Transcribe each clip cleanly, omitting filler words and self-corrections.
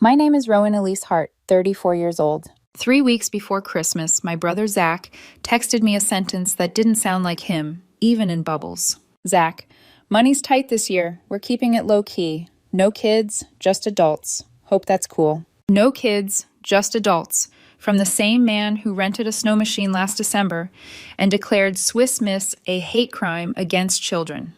My name is Rowan Elise Hart, 34 years old. 3 weeks before Christmas, my brother Zach texted me a sentence that didn't sound like him, even in bubbles. Zach, money's tight this year. We're keeping it low key. No kids, just adults. Hope that's cool. No kids, just adults. From the same man who rented a snow machine last December and declared Swiss Miss a hate crime against children.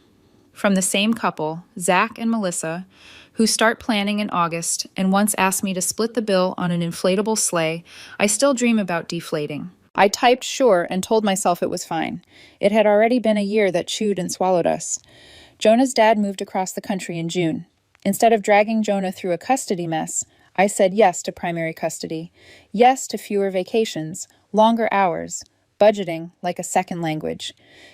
From the same couple, Zach and Melissa, who start planning in August and once asked me to split the bill on an inflatable sleigh I still dream about deflating. I typed sure and told myself it was fine. It had already been a year that chewed and swallowed us. Jonah's dad moved across the country in June. Instead of dragging Jonah through a custody mess, I said yes to primary custody, yes to fewer vacations, longer hours, budgeting like a second language.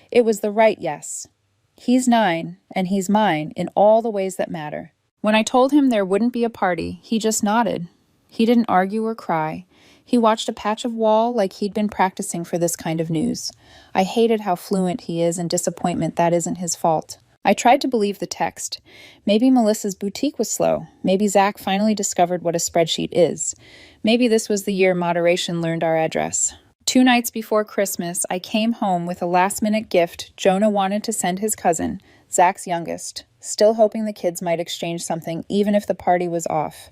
It was the right yes. He's 9, and he's mine in all the ways that matter. When I told him there wouldn't be a party, he just nodded. He didn't argue or cry. He watched a patch of wall like he'd been practicing for this kind of news. I hated how fluent he is in disappointment that isn't his fault. I tried to believe the text. Maybe Melissa's boutique was slow. Maybe Zach finally discovered what a spreadsheet is. Maybe this was the year moderation learned our address. 2 nights before Christmas, I came home with a last-minute gift Jonah wanted to send his cousin, Zach's youngest, still hoping the kids might exchange something even if the party was off.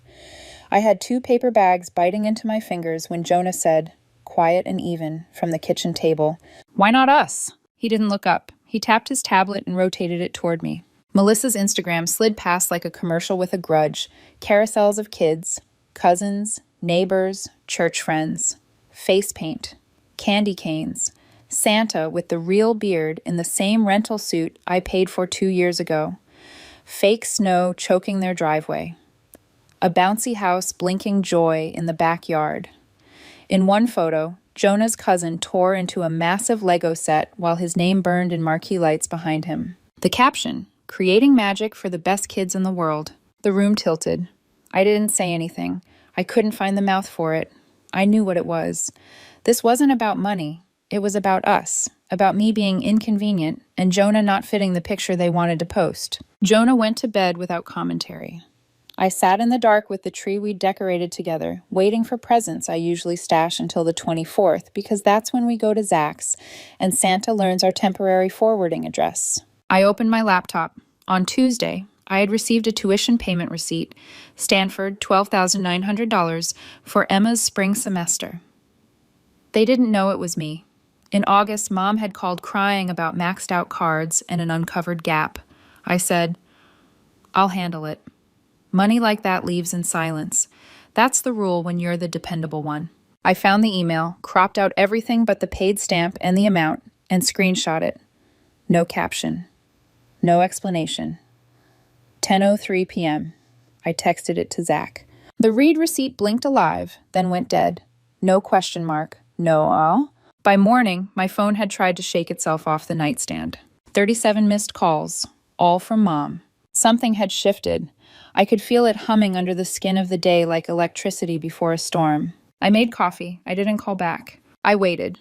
I had 2 paper bags biting into my fingers when Jonah said, quiet and even, from the kitchen table, "Why not us?" He didn't look up. He tapped his tablet and rotated it toward me. Melissa's Instagram slid past like a commercial with a grudge, carousels of kids, cousins, neighbors, church friends, face paint, candy canes, Santa with the real beard in the same rental suit I paid for 2 years ago, fake snow choking their driveway, a bouncy house blinking joy in the backyard. In one photo, Jonah's cousin tore into a massive Lego set while his name burned in marquee lights behind him. The caption, "Creating magic for the best kids in the world." The room tilted. I didn't say anything. I couldn't find the mouth for it. I knew what it was. This wasn't about money. It was about us, about me being inconvenient and Jonah not fitting the picture they wanted to post. Jonah went to bed without commentary. I sat in the dark with the tree we'd decorated together, waiting for presents I usually stash until the 24th because that's when we go to Zach's and Santa learns our temporary forwarding address. I opened my laptop. On Tuesday, I had received a tuition payment receipt, Stanford $12,900 for Emma's spring semester. They didn't know it was me. In August, Mom had called crying about maxed out cards and an uncovered gap. I said, "I'll handle it." Money like that leaves in silence. That's the rule when you're the dependable one. I found the email, cropped out everything but the paid stamp and the amount, and screenshot it. No caption. No explanation. 10:03 p.m. I texted it to Zach. The read receipt blinked alive, then went dead. No question mark. No all. By morning, my phone had tried to shake itself off the nightstand. 37 missed calls, all from Mom. Something had shifted. I could feel it humming under the skin of the day like electricity before a storm. I made coffee. I didn't call back. I waited.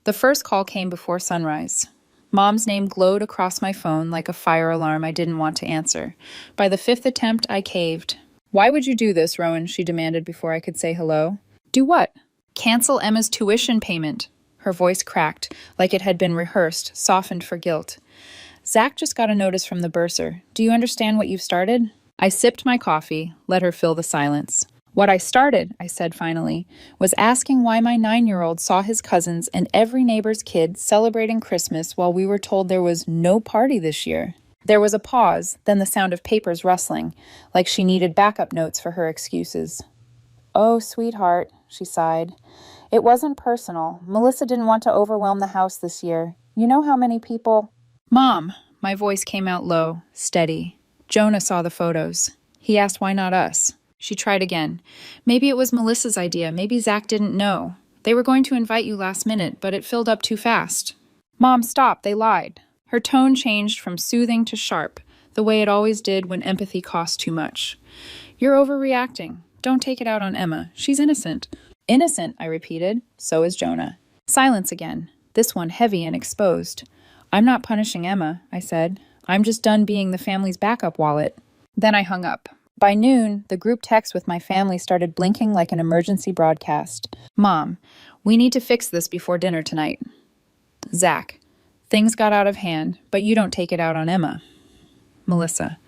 The first call came before sunrise. Mom's name glowed across my phone like a fire alarm I didn't want to answer. By the 5th attempt, I caved. "Why would you do this, Rowan?" she demanded before I could say hello. "Do what?" "Cancel Emma's tuition payment." Her voice cracked, like it had been rehearsed, softened for guilt. "Zach just got a notice from the bursar. Do you understand what you've started?" I sipped my coffee, let her fill the silence. "What I started," I said finally, "was asking why my 9-year-old saw his cousins and every neighbor's kid celebrating Christmas while we were told there was no party this year." There was a pause, then the sound of papers rustling, like she needed backup notes for her excuses. "Oh, sweetheart," she sighed. "It wasn't personal. Melissa didn't want to overwhelm the house this year. You know how many people—" "Mom," my voice came out low, steady. "Jonah saw the photos. He asked why not us." She tried again. "Maybe it was Melissa's idea. Maybe Zach didn't know. They were going to invite you last minute, but it filled up too fast." "Mom, stop. They lied." Her tone changed from soothing to sharp, the way it always did when empathy cost too much. "You're overreacting. Don't take it out on Emma. She's innocent." "Innocent," I repeated. "So is Jonah." Silence again, this one heavy and exposed. "I'm not punishing Emma," I said. "I'm just done being the family's backup wallet." Then I hung up. By noon, the group text with my family started blinking like an emergency broadcast. Mom, we need to fix this before dinner tonight. Zach, things got out of hand, but you don't take it out on Emma. Melissa,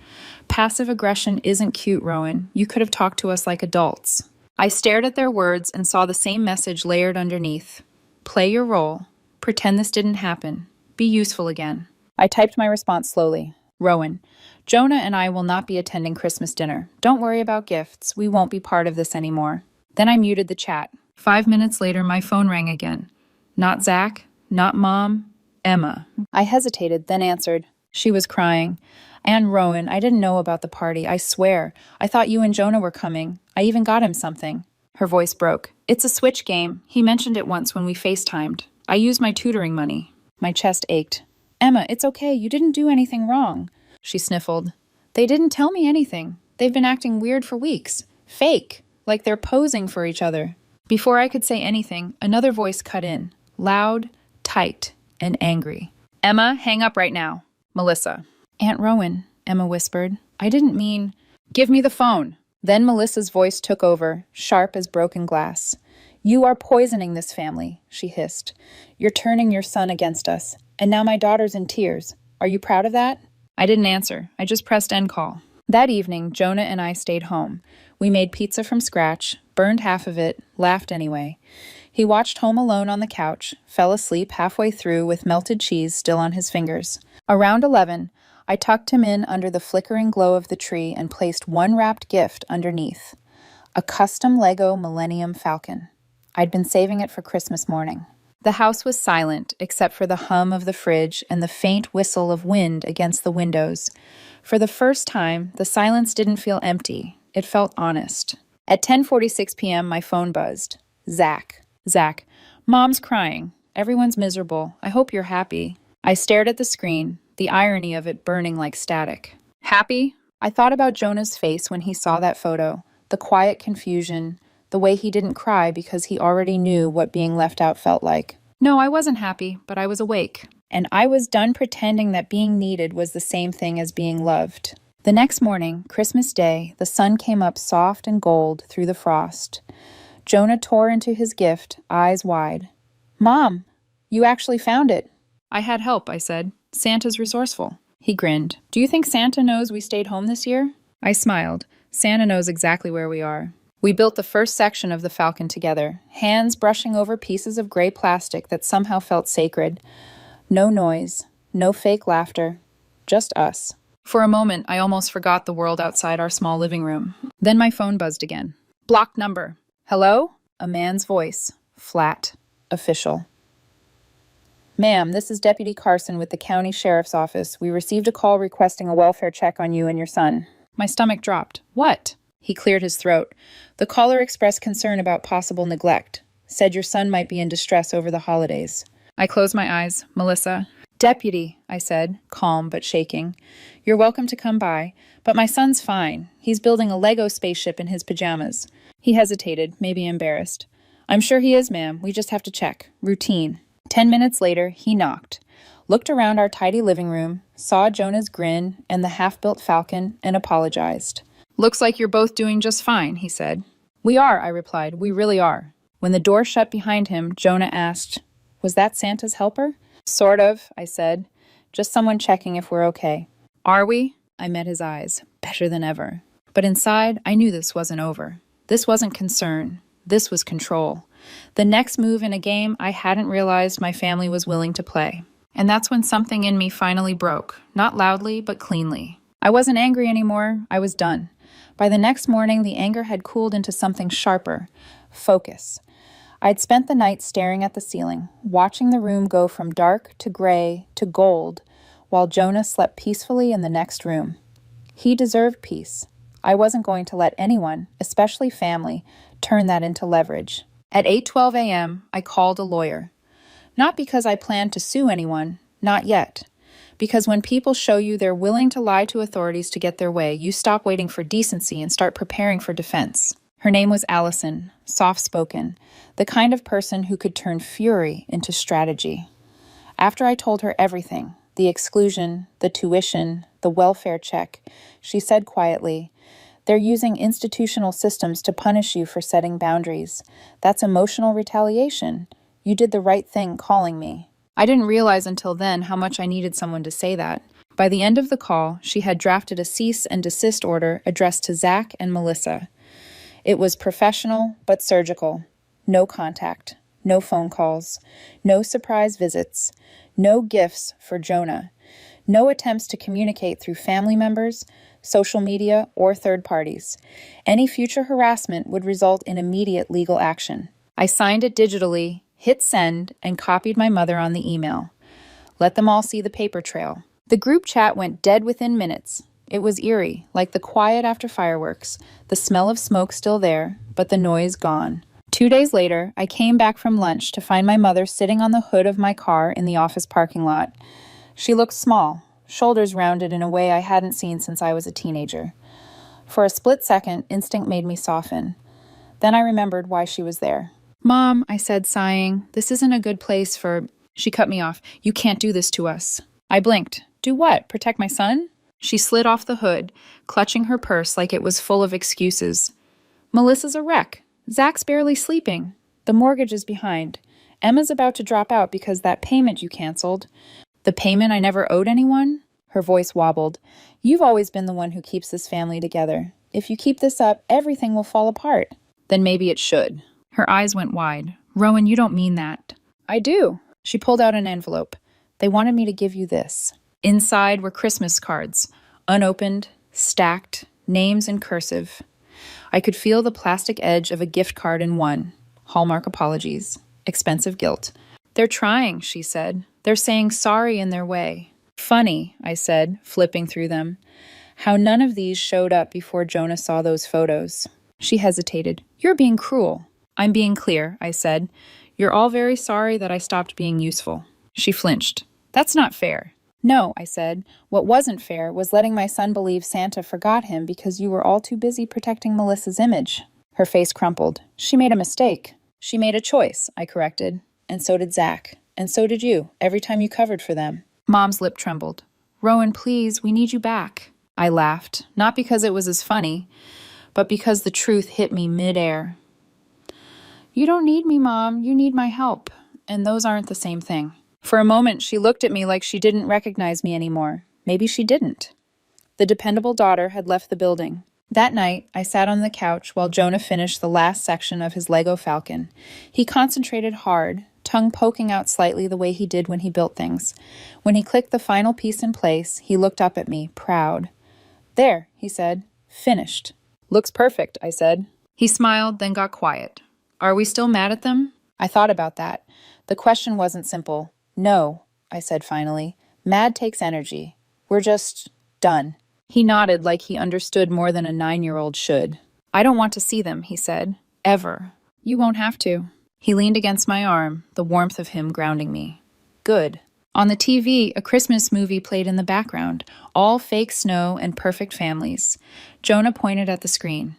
passive aggression isn't cute, Rowan. You could have talked to us like adults. I stared at their words and saw the same message layered underneath. Play your role. Pretend this didn't happen. Be useful again. I typed my response slowly. Rowan, Jonah and I will not be attending Christmas dinner. Don't worry about gifts. We won't be part of this anymore. Then I muted the chat. 5 minutes later, my phone rang again. Not Zach, not Mom, Emma. I hesitated, then answered. She was crying. And Rowan, I didn't know about the party, I swear. I thought you and Jonah were coming. I even got him something. Her voice broke. It's a Switch game. He mentioned it once when we FaceTimed. I used my tutoring money. My chest ached. Emma, it's okay. You didn't do anything wrong. She sniffled. They didn't tell me anything. They've been acting weird for weeks. Fake. Like they're posing for each other. Before I could say anything, another voice cut in. Loud, tight, and angry. Emma, hang up right now. Melissa. Aunt Rowan, Emma whispered. I didn't mean... Give me the phone. Then Melissa's voice took over, sharp as broken glass. You are poisoning this family, she hissed. You're turning your son against us. And now my daughter's in tears. Are you proud of that? I didn't answer. I just pressed end call. That evening, Jonah and I stayed home. We made pizza from scratch, burned half of it, laughed anyway. He watched Home Alone on the couch, fell asleep halfway through with melted cheese still on his fingers. Around 11, I tucked him in under the flickering glow of the tree and placed one wrapped gift underneath. A custom Lego Millennium Falcon. I'd been saving it for Christmas morning. The house was silent, except for the hum of the fridge and the faint whistle of wind against the windows. For the first time, the silence didn't feel empty. It felt honest. At 10:46 p.m., my phone buzzed. Zach, Mom's crying. Everyone's miserable. I hope you're happy. I stared at the screen, the irony of it burning like static. Happy? I thought about Jonah's face when he saw that photo, the quiet confusion, the way he didn't cry because he already knew what being left out felt like. No, I wasn't happy, but I was awake. And I was done pretending that being needed was the same thing as being loved. The next morning, Christmas Day, the sun came up soft and gold through the frost. Jonah tore into his gift, eyes wide. Mom, you actually found it. I had help, I said. Santa's resourceful. He grinned. Do you think Santa knows we stayed home this year? I smiled. Santa knows exactly where we are. We built the first section of the Falcon together, hands brushing over pieces of gray plastic that somehow felt sacred. No noise, no fake laughter, just us. For a moment, I almost forgot the world outside our small living room. Then my phone buzzed again. Blocked number. Hello? A man's voice. Flat. Official. Ma'am, this is Deputy Carson with the County Sheriff's Office. We received a call requesting a welfare check on you and your son. My stomach dropped. What? He cleared his throat. The caller expressed concern about possible neglect. Said your son might be in distress over the holidays. I closed my eyes. Melissa. Deputy, I said, calm but shaking. You're welcome to come by, but my son's fine. He's building a Lego spaceship in his pajamas. He hesitated, maybe embarrassed. I'm sure he is, ma'am. We just have to check. Routine. 10 minutes later, he knocked. Looked around our tidy living room, saw Jonah's grin and the half-built Falcon, and apologized. Looks like you're both doing just fine, he said. We are, I replied. We really are. When the door shut behind him, Jonah asked, Was that Santa's helper? Sort of, I said. Just someone checking if we're okay. Are we? I met his eyes. Better than ever. But inside, I knew this wasn't over. This wasn't concern. This was control. The next move in a game I hadn't realized my family was willing to play. And that's when something in me finally broke. Not loudly, but cleanly. I wasn't angry anymore. I was done. By the next morning, the anger had cooled into something sharper. Focus. I'd spent the night staring at the ceiling, watching the room go from dark to gray to gold, while Jonah slept peacefully in the next room. He deserved peace. I wasn't going to let anyone, especially family, turn that into leverage. At 8:12 a.m., I called a lawyer. Not because I planned to sue anyone, not yet. Because when people show you they're willing to lie to authorities to get their way, you stop waiting for decency and start preparing for defense. Her name was Allison, soft-spoken, the kind of person who could turn fury into strategy. After I told her everything, the exclusion, the tuition, the welfare check, she said quietly, They're using institutional systems to punish you for setting boundaries. That's emotional retaliation. You did the right thing calling me." I didn't realize until then how much I needed someone to say that. By the end of the call, she had drafted a cease and desist order addressed to Zach and Melissa. It was professional but surgical. No contact, no phone calls, no surprise visits, no gifts for Jonah, no attempts to communicate through family members, social media, or third parties. Any future harassment would result in immediate legal action. I signed it digitally, hit send, and copied my mother on the email. Let them all see the paper trail. The group chat went dead within minutes. It was eerie, like the quiet after fireworks, the smell of smoke still there, but the noise gone. 2 days later, I came back from lunch to find my mother sitting on the hood of my car in the office parking lot. She looked small, shoulders rounded in a way I hadn't seen since I was a teenager. For a split second, instinct made me soften. Then I remembered why she was there. "Mom," I said, sighing, "this isn't a good place for—" She cut me off. "You can't do this to us." I blinked. "Do what? Protect my son?" She slid off the hood, clutching her purse like it was full of excuses. "Melissa's a wreck. Zach's barely sleeping. The mortgage is behind. Emma's about to drop out because that payment you canceled." "The payment I never owed anyone?" Her voice wobbled. "You've always been the one who keeps this family together. If you keep this up, everything will fall apart." "Then maybe it should." Her eyes went wide. "Rowan, you don't mean that." "I do." She pulled out an envelope. "They wanted me to give you this." Inside were Christmas cards, unopened, stacked, names in cursive. I could feel the plastic edge of a gift card in one. Hallmark apologies. Expensive guilt. "They're trying," she said. "They're saying sorry in their way." "Funny," I said, flipping through them. "How none of these showed up before Jonah saw those photos." She hesitated. "You're being cruel." "I'm being clear," I said. "You're all very sorry that I stopped being useful." She flinched. "That's not fair." "No," I said. "What wasn't fair was letting my son believe Santa forgot him because you were all too busy protecting Melissa's image." Her face crumpled. "She made a mistake." "She made a choice," I corrected. "And so did Zach. And so did you, every time you covered for them." Mom's lip trembled. "Rowan, please, we need you back." I laughed, not because it was as funny, but because the truth hit me mid-air. "You don't need me, Mom. You need my help. And those aren't the same thing." For a moment, she looked at me like she didn't recognize me anymore. Maybe she didn't. The dependable daughter had left the building. That night, I sat on the couch while Jonah finished the last section of his Lego Falcon. He concentrated hard, tongue poking out slightly the way he did when he built things. When he clicked the final piece in place, he looked up at me, proud. "There," he said. "Finished." "Looks perfect," I said. He smiled, then got quiet. "Are we still mad at them?" I thought about that. The question wasn't simple. "No," I said finally. "Mad takes energy. We're just done." He nodded like he understood more than a 9-year-old should. "I don't want to see them," he said. "Ever." "You won't have to." He leaned against my arm, the warmth of him grounding me. "Good." On the TV, a Christmas movie played in the background, all fake snow and perfect families. Jonah pointed at the screen.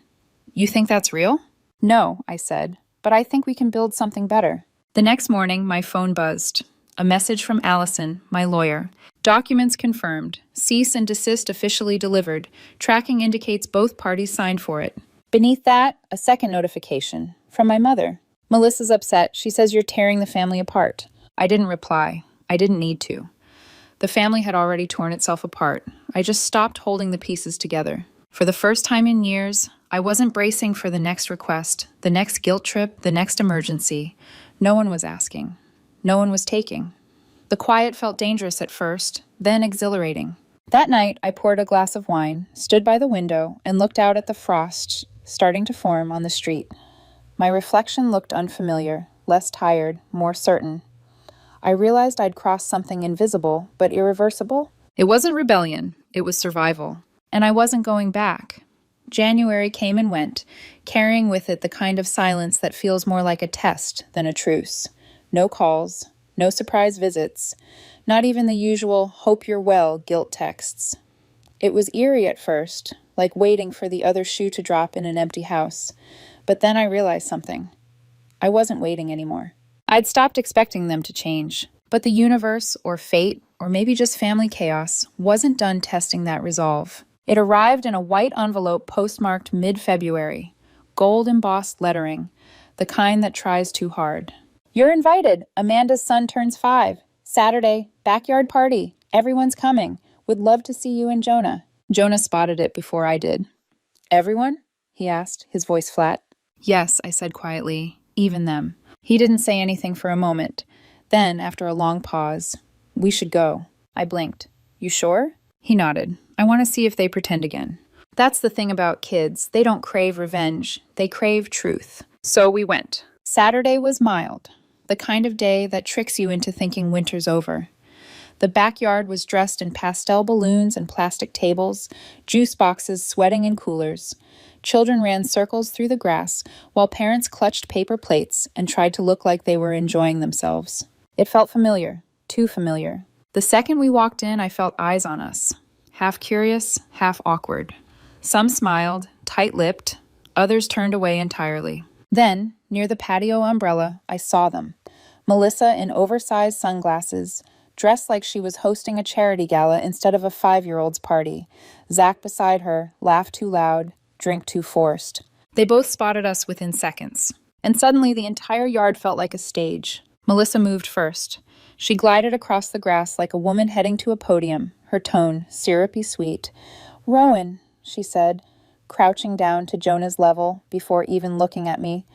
"You think that's real?" "No," I said, "but I think we can build something better." The next morning, my phone buzzed. A message from Allison, my lawyer. "Documents confirmed. Cease and desist officially delivered. Tracking indicates both parties signed for it." Beneath that, a second notification. From my mother. "Melissa's upset. She says you're tearing the family apart." I didn't reply. I didn't need to. The family had already torn itself apart. I just stopped holding the pieces together. For the first time in years, I wasn't bracing for the next request, the next guilt trip, the next emergency. No one was asking. No one was taking. The quiet felt dangerous at first, then exhilarating. That night, I poured a glass of wine, stood by the window, and looked out at the frost starting to form on the street. My reflection looked unfamiliar, less tired, more certain. I realized I'd crossed something invisible, but irreversible. It wasn't rebellion, it was survival. And I wasn't going back. January came and went, carrying with it the kind of silence that feels more like a test than a truce. No calls, no surprise visits, not even the usual "hope you're well" guilt texts. It was eerie at first, like waiting for the other shoe to drop in an empty house. But then I realized something. I wasn't waiting anymore. I'd stopped expecting them to change. But the universe, or fate, or maybe just family chaos, wasn't done testing that resolve. It arrived in a white envelope postmarked mid-February, gold embossed lettering, the kind that tries too hard. You're invited. Amanda's son turns 5. Saturday, backyard party. Everyone's coming. Would love to see you and Jonah. Jonah spotted it before I did. Everyone? He asked, his voice flat. Yes, I said quietly. Even them. He didn't say anything for a moment. Then, after a long pause, we should go. I blinked. You sure? He nodded. I want to see if they pretend again. That's the thing about kids. They don't crave revenge. They crave truth. So we went. Saturday was mild. The kind of day that tricks you into thinking winter's over. The backyard was dressed in pastel balloons and plastic tables, juice boxes sweating in coolers. Children ran circles through the grass, while parents clutched paper plates and tried to look like they were enjoying themselves. It felt familiar, too familiar. The second we walked in, I felt eyes on us. Half curious, half awkward. Some smiled, tight-lipped, others turned away entirely. Then, near the patio umbrella, I saw them. Melissa in oversized sunglasses, dressed like she was hosting a charity gala instead of a 5-year-old's party. Zach beside her, laugh too loud, drink too forced. They both spotted us within seconds. And suddenly the entire yard felt like a stage. Melissa moved first. She glided across the grass like a woman heading to a podium, her tone syrupy sweet. Rowan, she said, crouching down to Jonah's level before even looking at me.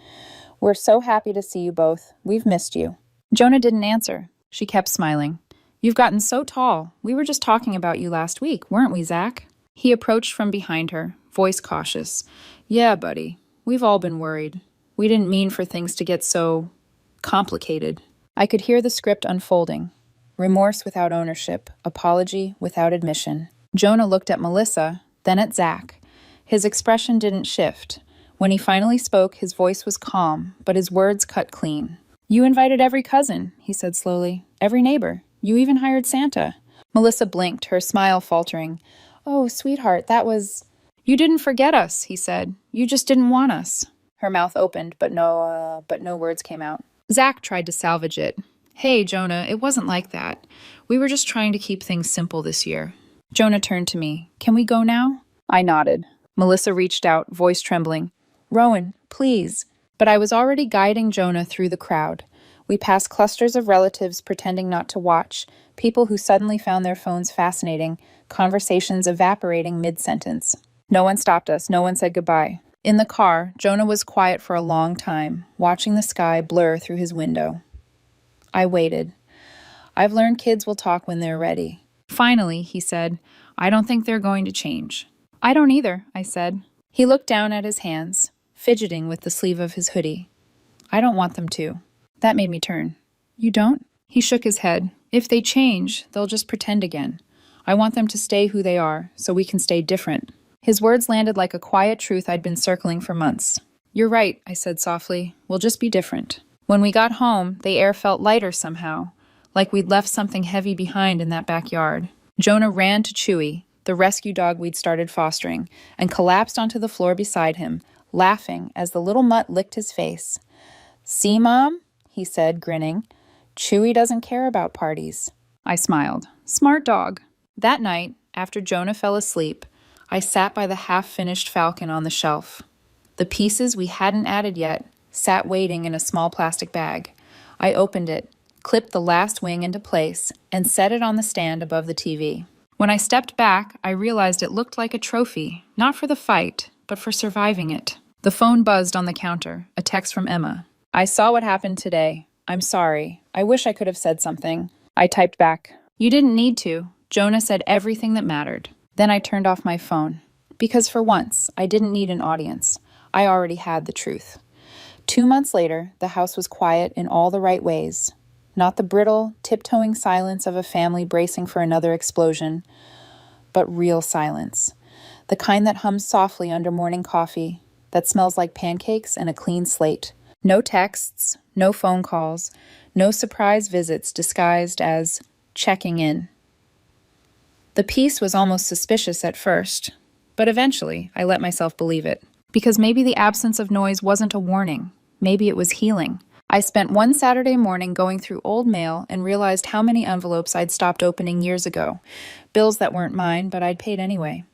We're so happy to see you both. We've missed you. Jonah didn't answer. She kept smiling. You've gotten so tall. We were just talking about you last week, weren't we, Zach? He approached from behind her, voice cautious. Yeah, buddy. We've all been worried. We didn't mean for things to get so complicated. I could hear the script unfolding. Remorse without ownership, apology without admission. Jonah looked at Melissa, then at Zach. His expression didn't shift. When he finally spoke, his voice was calm, but his words cut clean. You invited every cousin, he said slowly. Every neighbor. You even hired Santa. Melissa blinked, her smile faltering. Oh, sweetheart, that was... You didn't forget us, he said. You just didn't want us. Her mouth opened, but no words came out. Zach tried to salvage it. Hey, Jonah, it wasn't like that. We were just trying to keep things simple this year. Jonah turned to me. Can we go now? I nodded. Melissa reached out, voice trembling. Rowan, please. But I was already guiding Jonah through the crowd. We passed clusters of relatives pretending not to watch, people who suddenly found their phones fascinating, conversations evaporating mid-sentence. No one stopped us. No one said goodbye. In the car, Jonah was quiet for a long time, watching the sky blur through his window. I waited. I've learned kids will talk when they're ready. Finally, he said, I don't think they're going to change. I don't either, I said. He looked down at his hands, fidgeting with the sleeve of his hoodie. I don't want them to. That made me turn. You don't? He shook his head. If they change, they'll just pretend again. I want them to stay who they are, so we can stay different. His words landed like a quiet truth I'd been circling for months. You're right, I said softly. We'll just be different. When we got home, the air felt lighter somehow, like we'd left something heavy behind in that backyard. Jonah ran to Chewy, the rescue dog we'd started fostering, and collapsed onto the floor beside him, laughing as the little mutt licked his face. See, Mom? He said, grinning. Chewy doesn't care about parties. I smiled. Smart dog. That night, after Jonah fell asleep, I sat by the half-finished falcon on the shelf. The pieces we hadn't added yet sat waiting in a small plastic bag. I opened it, clipped the last wing into place, and set it on the stand above the TV. When I stepped back, I realized it looked like a trophy, not for the fight, but for surviving it. The phone buzzed on the counter, a text from Emma. I saw what happened today. I'm sorry. I wish I could have said something. I typed back. You didn't need to. Jonah said everything that mattered. Then I turned off my phone. Because for once, I didn't need an audience. I already had the truth. 2 months later, the house was quiet in all the right ways. Not the brittle, tiptoeing silence of a family bracing for another explosion, but real silence. The kind that hums softly under morning coffee, that smells like pancakes and a clean slate. No texts, no phone calls, no surprise visits disguised as checking in. The peace was almost suspicious at first, but eventually I let myself believe it. Because maybe the absence of noise wasn't a warning. Maybe it was healing. I spent one Saturday morning going through old mail and realized how many envelopes I'd stopped opening years ago. Bills that weren't mine, but I'd paid anyway.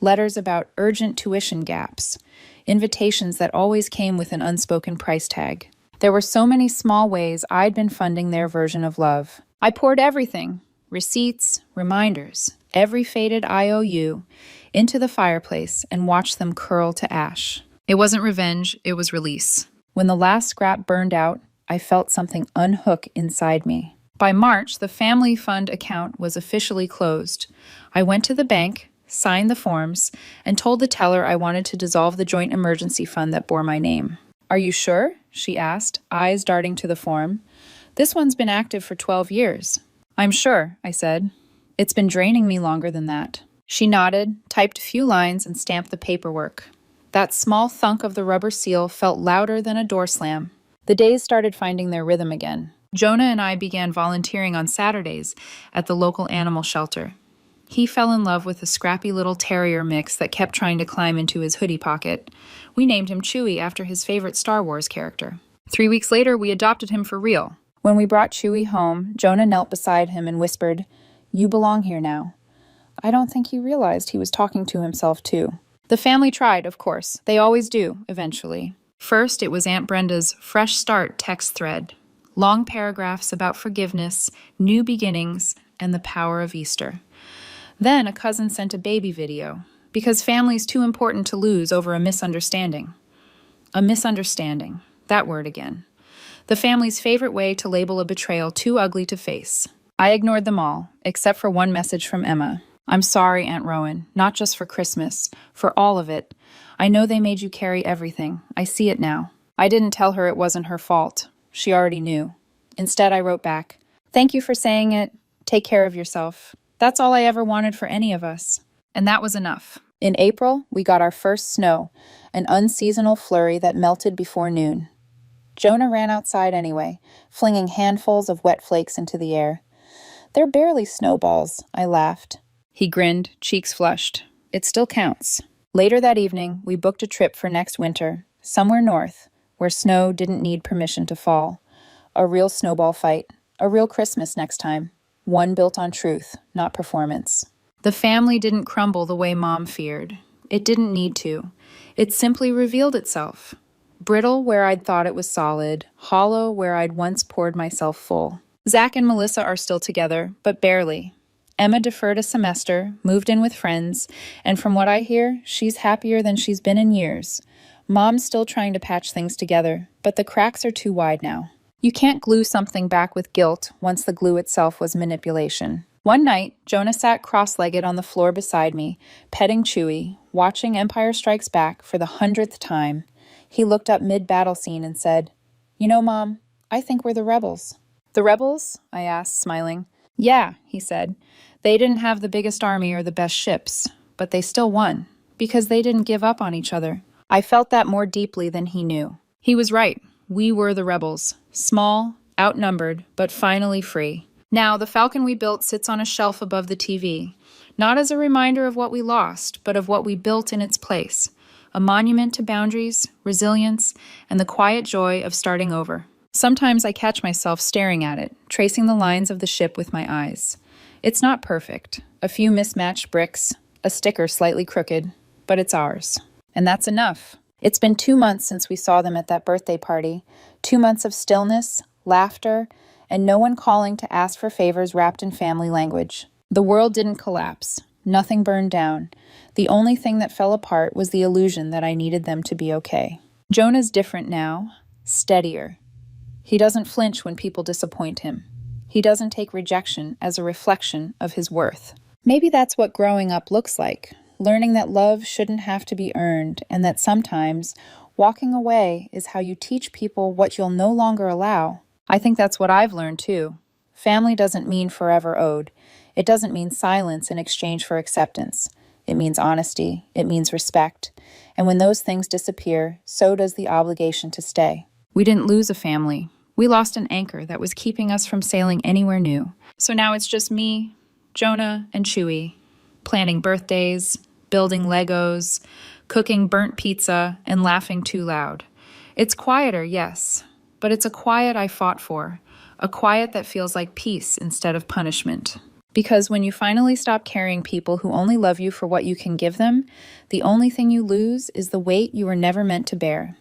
letters about urgent tuition gaps, invitations that always came with an unspoken price tag. There were so many small ways I'd been funding their version of love. I poured everything, receipts, reminders, every faded IOU, into the fireplace and watched them curl to ash. It wasn't revenge, it was release. When the last scrap burned out, I felt something unhook inside me. By March, the family fund account was officially closed. I went to the bank, signed the forms, and told the teller I wanted to dissolve the joint emergency fund that bore my name. "Are you sure?" she asked, eyes darting to the form. "This one's been active for 12 years. "I'm sure," I said. "It's been draining me longer than that." She nodded, typed a few lines, and stamped the paperwork. That small thunk of the rubber seal felt louder than a door slam. The days started finding their rhythm again. Jonah and I began volunteering on Saturdays at the local animal shelter. He fell in love with a scrappy little terrier mix that kept trying to climb into his hoodie pocket. We named him Chewie after his favorite Star Wars character. 3 weeks later, we adopted him for real. When we brought Chewie home, Jonah knelt beside him and whispered, "You belong here now." I don't think he realized he was talking to himself, too. The family tried, of course. They always do, eventually. First, it was Aunt Brenda's Fresh Start text thread. Long paragraphs about forgiveness, new beginnings, and the power of Easter. Then a cousin sent a baby video, because family's too important to lose over a misunderstanding. A misunderstanding. That word again. The family's favorite way to label a betrayal too ugly to face. I ignored them all, except for one message from Emma. "I'm sorry, Aunt Rowan, not just for Christmas, for all of it. I know they made you carry everything. I see it now." I didn't tell her it wasn't her fault. She already knew. Instead, I wrote back, "Thank you for saying it. Take care of yourself. That's all I ever wanted for any of us." And that was enough. In April, we got our first snow, an unseasonal flurry that melted before noon. Jonah ran outside anyway, flinging handfuls of wet flakes into the air. "They're barely snowballs," I laughed. He grinned, cheeks flushed. "It still counts." Later that evening, we booked a trip for next winter, somewhere north, where snow didn't need permission to fall. A real snowball fight, a real Christmas next time. One built on truth, not performance. The family didn't crumble the way Mom feared. It didn't need to. It simply revealed itself. Brittle where I'd thought it was solid, hollow where I'd once poured myself full. Zach and Melissa are still together, but barely. Emma deferred a semester, moved in with friends, and from what I hear, she's happier than she's been in years. Mom's still trying to patch things together, but the cracks are too wide now. You can't glue something back with guilt once the glue itself was manipulation. One night, Jonah sat cross-legged on the floor beside me, petting Chewie, watching Empire Strikes Back for the 100th time. He looked up mid-battle scene and said, "You know, Mom, I think we're the rebels." "The rebels?" I asked, smiling. "Yeah," he said. "They didn't have the biggest army or the best ships, but they still won, because they didn't give up on each other." I felt that more deeply than he knew. He was right. We were the rebels. Small, outnumbered, but finally free. Now, the Falcon we built sits on a shelf above the TV, not as a reminder of what we lost, but of what we built in its place. A monument to boundaries, resilience, and the quiet joy of starting over. Sometimes I catch myself staring at it, tracing the lines of the ship with my eyes. It's not perfect. A few mismatched bricks, a sticker slightly crooked, but it's ours. And that's enough. It's been 2 months since we saw them at that birthday party. 2 months of stillness, laughter, and no one calling to ask for favors wrapped in family language. The world didn't collapse. Nothing burned down. The only thing that fell apart was the illusion that I needed them to be okay. Jonah's different now, steadier. He doesn't flinch when people disappoint him. He doesn't take rejection as a reflection of his worth. Maybe that's what growing up looks like. Learning that love shouldn't have to be earned, and that sometimes walking away is how you teach people what you'll no longer allow. I think that's what I've learned too. Family doesn't mean forever owed. It doesn't mean silence in exchange for acceptance. It means honesty. It means respect. And when those things disappear, so does the obligation to stay. We didn't lose a family. We lost an anchor that was keeping us from sailing anywhere new. So now it's just me, Jonah, and Chewie, planning birthdays, building Legos, cooking burnt pizza, and laughing too loud. It's quieter, yes, but it's a quiet I fought for, a quiet that feels like peace instead of punishment. Because when you finally stop carrying people who only love you for what you can give them, the only thing you lose is the weight you were never meant to bear.